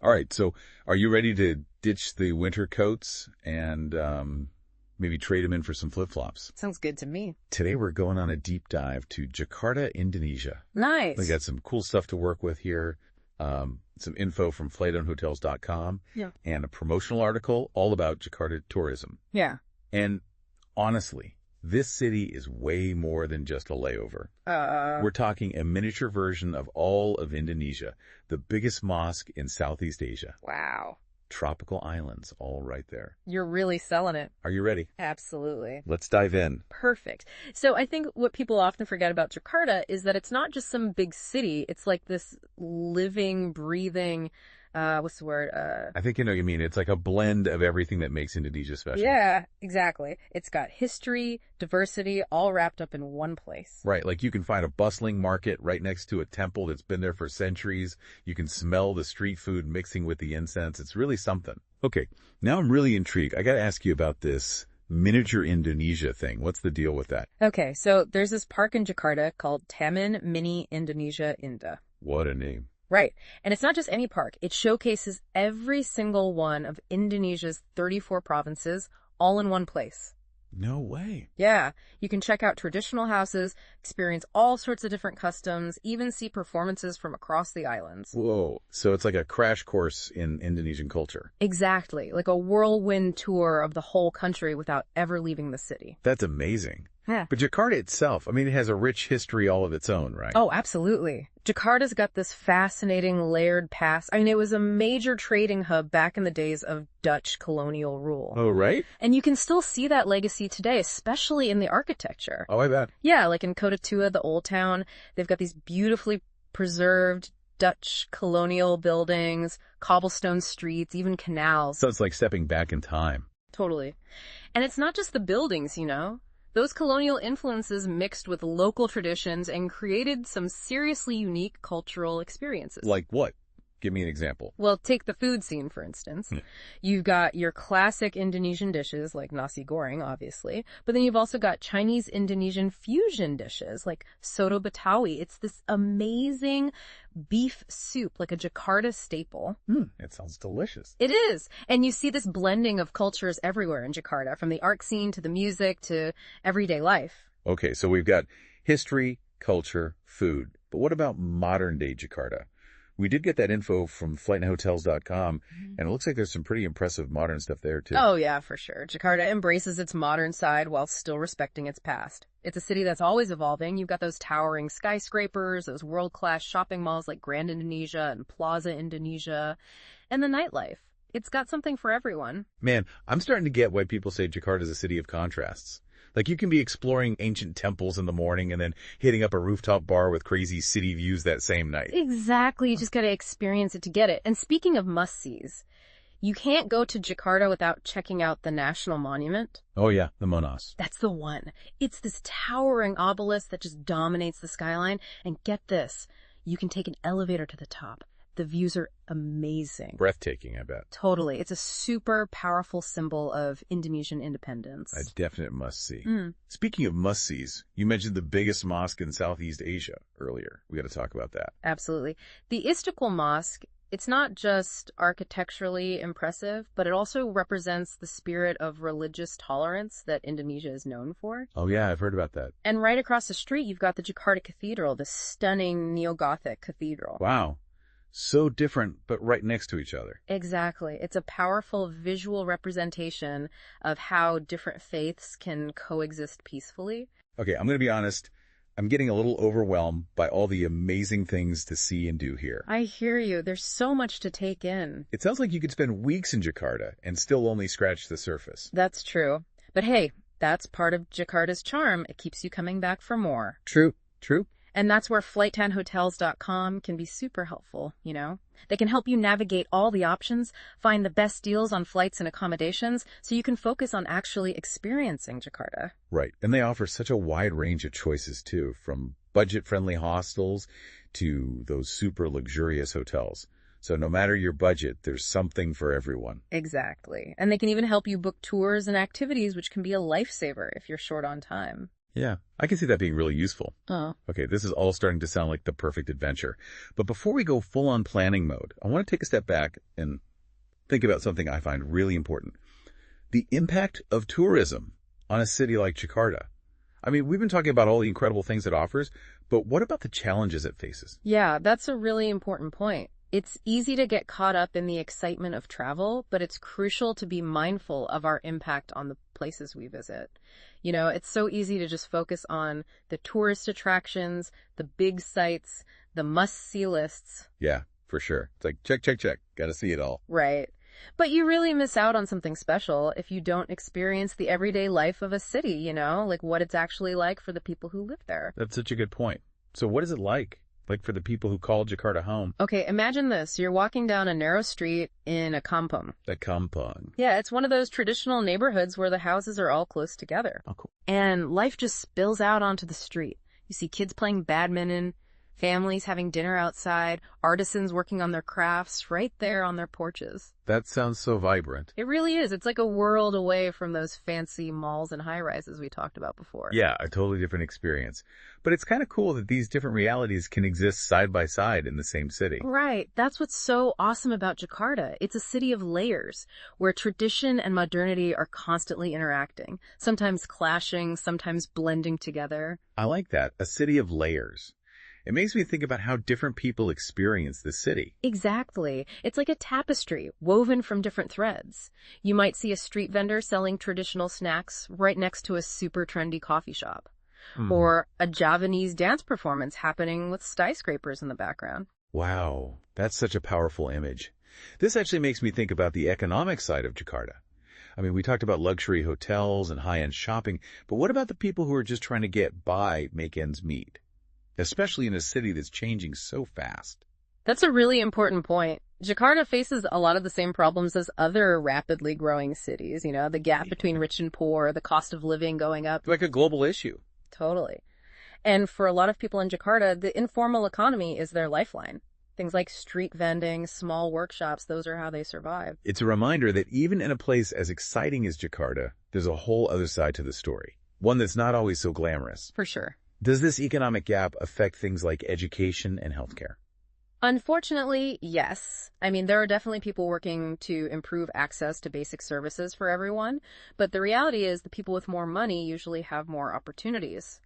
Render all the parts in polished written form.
All right, so are you ready to ditch the winter coats and maybe trade them in for some flip-flops? Sounds good to me. Today we're going on a deep dive to Jakarta, Indonesia. Nice. We got some cool stuff to work with here, some info from FlightNHotels.com, and a promotional article all about Jakarta tourism. Yeah. And honestly, this city is way more than just a layover. We're talking a miniature version of all of Indonesia, the biggest mosque in Southeast Asia. Wow. Tropical islands all right there. You're really selling it. Are you ready? Absolutely. Let's dive in. Perfect. So I think what people often forget about Jakarta is that it's not just some big city. It's like this living, breathing, what's the word? I think you know what you mean. It's like a blend of everything that makes Indonesia special. Yeah, exactly. It's got history, diversity, all wrapped up in one place. Right, like you can find a bustling market right next to a temple that's been there for centuries. You can smell the street food mixing with the incense. It's really something. Okay, now I'm really intrigued. I got to ask you about this miniature Indonesia thing. What's the deal with that? Okay, so there's this park in Jakarta called Taman Mini Indonesia Indah. What a name. Right. And it's not just any park. It showcases every single one of Indonesia's 34 provinces all in one place. No way. Yeah. You can check out traditional houses, experience all sorts of different customs, even see performances from across the islands. Whoa. So it's like a crash course in Indonesian culture. Exactly. Like a whirlwind tour of the whole country without ever leaving the city. That's amazing. Yeah. But Jakarta itself, I mean, it has a rich history all of its own, right? Oh, absolutely. Jakarta's got this fascinating layered past. I mean, it was a major trading hub back in the days of Dutch colonial rule. Oh, right? And you can still see that legacy today, especially in the architecture. Oh, I bet. Yeah, like in Kota Tua, the old town, they've got these beautifully preserved Dutch colonial buildings, cobblestone streets, even canals. So it's like stepping back in time. Totally. And it's not just the buildings, you know. Those colonial influences mixed with local traditions and created some seriously unique cultural experiences. Like what? Give me an example. Well, take the food scene, for instance. You've got your classic Indonesian dishes, like nasi goreng, obviously. But then you've also got Chinese-Indonesian fusion dishes, like soto betawi. It's this amazing beef soup, like a Jakarta staple. It sounds delicious. It is. And you see this blending of cultures everywhere in Jakarta, from the art scene to the music to everyday life. Okay, so we've got history, culture, food. But what about modern-day Jakarta? We did get that info from FlightNHotels.com, and it looks like there's some pretty impressive modern stuff there, too. Oh, yeah, for sure. Jakarta embraces its modern side while still respecting its past. It's a city that's always evolving. You've got those towering skyscrapers, those world-class shopping malls like Grand Indonesia and Plaza Indonesia, and the nightlife. It's got something for everyone. Man, I'm starting to get why people say Jakarta is a city of contrasts. Like, you can be exploring ancient temples in the morning and then hitting up a rooftop bar with crazy city views that same night. Exactly. You just got to experience it to get it. And speaking of must-sees, you can't go to Jakarta without checking out the National Monument. Oh, yeah, the Monas. That's the one. It's this towering obelisk that just dominates the skyline. And get this, you can take an elevator to the top. The views are amazing. Breathtaking, I bet. Totally. It's a super powerful symbol of Indonesian independence. A definite must-see. Speaking of must-sees, you mentioned the biggest mosque in Southeast Asia earlier. We got to talk about that. Absolutely. The Istiqlal Mosque, it's not just architecturally impressive, but it also represents the spirit of religious tolerance that Indonesia is known for. Oh, yeah, I've heard about that. And right across the street, you've got the Jakarta Cathedral, the stunning neo-Gothic cathedral. Wow. So different, but right next to each other. Exactly. It's a powerful visual representation of how different faiths can coexist peacefully. Okay, I'm going to be honest. I'm getting a little overwhelmed by all the amazing things to see and do here. I hear you. There's so much to take in. It sounds like you could spend weeks in Jakarta and still only scratch the surface. That's true. But hey, that's part of Jakarta's charm. It keeps you coming back for more. True. And that's where FlightNHotels.com can be super helpful, you know? They can help you navigate all the options, find the best deals on flights and accommodations, so you can focus on actually experiencing Jakarta. Right. And they offer such a wide range of choices, too, from budget-friendly hostels to those super luxurious hotels. So no matter your budget, there's something for everyone. Exactly. And they can even help you book tours and activities, which can be a lifesaver if you're short on time. Yeah, I can see that being really useful. Oh. Okay, this is all starting to sound like the perfect adventure. But before we go full on planning mode, I want to take a step back and think about something I find really important. The impact of tourism on a city like Jakarta. I mean, we've been talking about all the incredible things it offers, but what about the challenges it faces? Yeah, that's a really important point. It's easy to get caught up in the excitement of travel, but it's crucial to be mindful of our impact on the places we visit. You know, it's so easy to just focus on the tourist attractions, the big sites, the must-see lists. Yeah, for sure. It's like, check, check, check. Got to see it all. Right. But you really miss out on something special if you don't experience the everyday life of a city, you know, like what it's actually like for the people who live there. That's such a good point. So what is it like? Like for the people who call Jakarta home? Okay, imagine this. You're walking down a narrow street in a kampung. A kampung. Yeah, it's one of those traditional neighborhoods where the houses are all close together. Oh, cool. And life just spills out onto the street. You see kids playing badminton, families having dinner outside, artisans working on their crafts right there on their porches. That sounds so vibrant. It really is. It's like a world away from those fancy malls and high-rises we talked about before. Yeah, a totally different experience. But it's kind of cool that these different realities can exist side by side in the same city. Right. That's what's so awesome about Jakarta. It's a city of layers where tradition and modernity are constantly interacting, sometimes clashing, sometimes blending together. I like that. A city of layers. It makes me think about how different people experience the city. Exactly. It's like a tapestry woven from different threads. You might see a street vendor selling traditional snacks right next to a super trendy coffee shop. Or a Javanese dance performance happening with skyscrapers in the background. Wow, that's such a powerful image. This actually makes me think about the economic side of Jakarta. I mean, we talked about luxury hotels and high-end shopping, but what about the people who are just trying to get by, make ends meet? Especially in a city that's changing so fast. That's a really important point. Jakarta faces a lot of the same problems as other rapidly growing cities, you know, the gap between rich and poor, the cost of living going up. Like a global issue. Totally. And for a lot of people in Jakarta, the informal economy is their lifeline. Things like street vending, small workshops, those are how they survive. It's a reminder that even in a place as exciting as Jakarta, there's a whole other side to the story. One that's not always so glamorous. For sure. Does this economic gap affect things like education and healthcare? Unfortunately, yes. I mean, there are definitely people working to improve access to basic services for everyone, but the reality is the people with more money usually have more opportunities.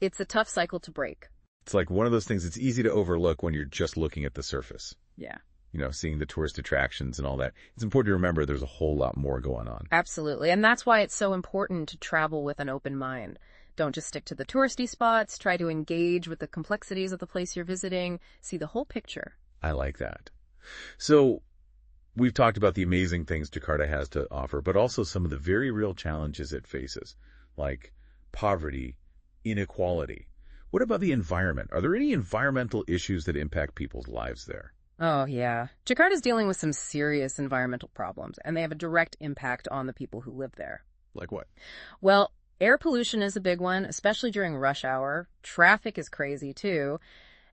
It's a tough cycle to break. It's like one of those things that's easy to overlook when you're just looking at the surface. Yeah. You know, seeing the tourist attractions and all that. It's important to remember there's a whole lot more going on. Absolutely. And that's why it's so important to travel with an open mind. Don't just stick to the touristy spots. Try to engage with the complexities of the place you're visiting. See the whole picture. I like that. So, we've talked about the amazing things Jakarta has to offer, but also some of the very real challenges it faces, like poverty, inequality. What about the environment? Are there any environmental issues that impact people's lives there? Oh, yeah. Jakarta's dealing with some serious environmental problems, and they have a direct impact on the people who live there. Like what? Well, air pollution is a big one, especially during rush hour. Traffic is crazy, too.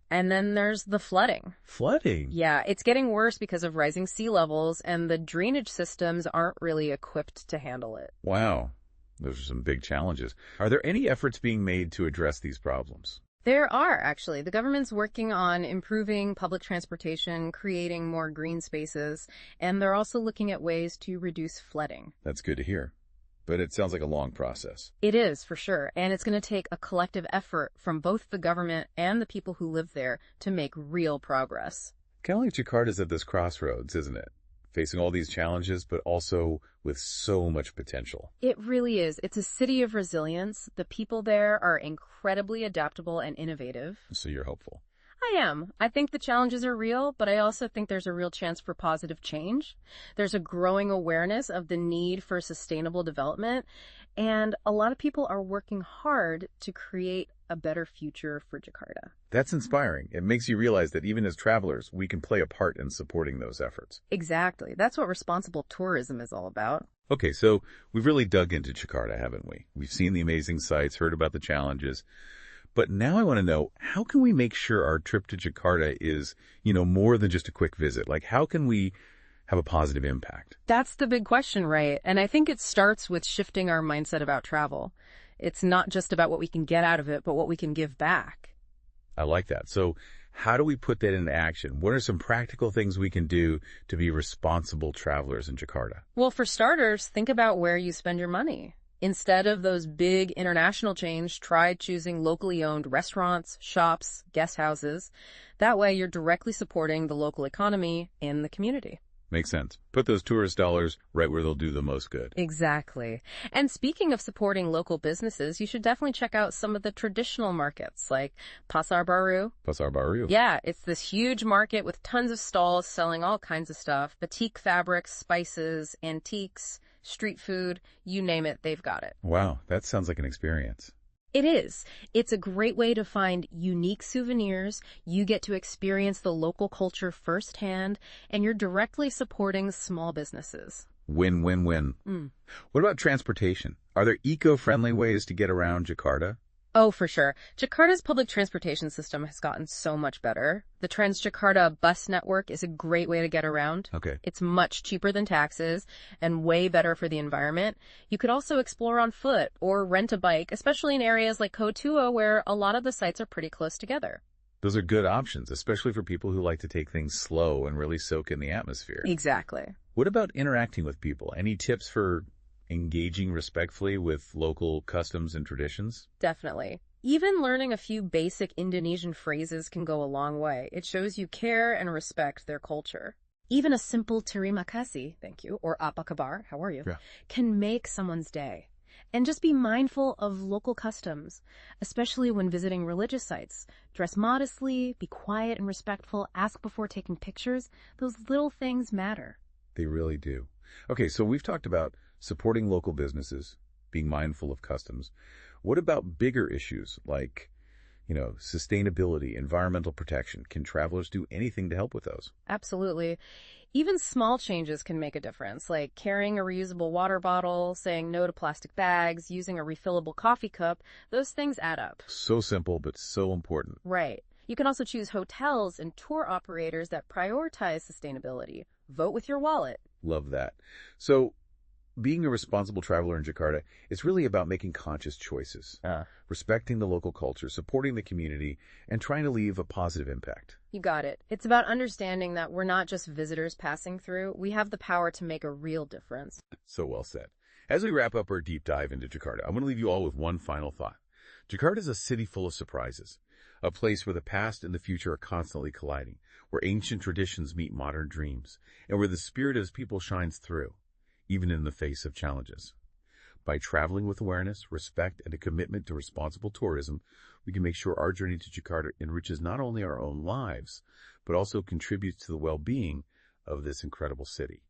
And then there's the flooding. Flooding? Yeah, it's getting worse because of rising sea levels, and the drainage systems aren't really equipped to handle it. Wow. Those are some big challenges. Are there any efforts being made to address these problems? There are, actually. The government's working on improving public transportation, creating more green spaces, and they're also looking at ways to reduce flooding. That's good to hear. But it sounds like a long process. It is, for sure, and it's going to take a collective effort from both the government and the people who live there to make real progress. Kind of like Jakarta's at this crossroads, isn't it? Facing all these challenges, but also with so much potential. It really is. It's a city of resilience. The people there are incredibly adaptable and innovative. So you're hopeful. I am. I think the challenges are real, but I also think there's a real chance for positive change. There's a growing awareness of the need for sustainable development, and a lot of people are working hard to create a better future for Jakarta. That's inspiring. It makes you realize that even as travelers, we can play a part in supporting those efforts. Exactly. That's what responsible tourism is all about. Okay, so we've really dug into Jakarta, haven't we? We've seen the amazing sights, heard about the challenges. But now I want to know, how can we make sure our trip to Jakarta is, more than just a quick visit? Like, how can we have a positive impact? That's the big question, right? And I think it starts with shifting our mindset about travel. It's not just about what we can get out of it, but what we can give back. I like that. So how do we put that into action? What are some practical things we can do to be responsible travelers in Jakarta? Well, for starters, think about where you spend your money. Instead of those big international chains, try choosing locally owned restaurants, shops, guest houses. That way, you're directly supporting the local economy and the community. Makes sense. Put those tourist dollars right where they'll do the most good. Exactly. And speaking of supporting local businesses, you should definitely check out some of the traditional markets like Pasar Baru. Pasar Baru. Yeah, it's this huge market with tons of stalls selling all kinds of stuff. Batik fabrics, spices, antiques, street food, you name it, they've got it. Wow, that sounds like an experience. It is. It's a great way to find unique souvenirs. You get to experience the local culture firsthand, and you're directly supporting small businesses. Win, win, win. What about transportation? Are there eco-friendly ways to get around Jakarta? Oh, for sure. Jakarta's public transportation system has gotten so much better. The Trans-Jakarta bus network is a great way to get around. Okay. It's much cheaper than taxis and way better for the environment. You could also explore on foot or rent a bike, especially in areas like Kota Tua where a lot of the sites are pretty close together. Those are good options, especially for people who like to take things slow and really soak in the atmosphere. Exactly. What about interacting with people? Any tips for engaging respectfully with local customs and traditions? Definitely. Even learning a few basic Indonesian phrases can go a long way. It shows you care and respect their culture. Even a simple terima kasih, thank you, or apa kabar, how are you, can make someone's day. And just be mindful of local customs, especially when visiting religious sites. Dress modestly, be quiet and respectful, ask before taking pictures. Those little things matter. They really do. Okay, so we've talked about supporting local businesses, being mindful of customs. What about bigger issues like, sustainability, environmental protection? Can travelers do anything to help with those? Absolutely. Even small changes can make a difference, like carrying a reusable water bottle, saying no to plastic bags, using a refillable coffee cup. Those things add up. So simple, but so important. Right. You can also choose hotels and tour operators that prioritize sustainability. Vote with your wallet. Love that. So, being a responsible traveler in Jakarta, it's really about making conscious choices, respecting the local culture, supporting the community, and trying to leave a positive impact. You got it. It's about understanding that we're not just visitors passing through. We have the power to make a real difference. So well said. As we wrap up our deep dive into Jakarta, I want to leave you all with one final thought. Jakarta is a city full of surprises, a place where the past and the future are constantly colliding, where ancient traditions meet modern dreams, and where the spirit of its people shines through, even in the face of challenges. By traveling with awareness, respect, and a commitment to responsible tourism, we can make sure our journey to Jakarta enriches not only our own lives, but also contributes to the well-being of this incredible city.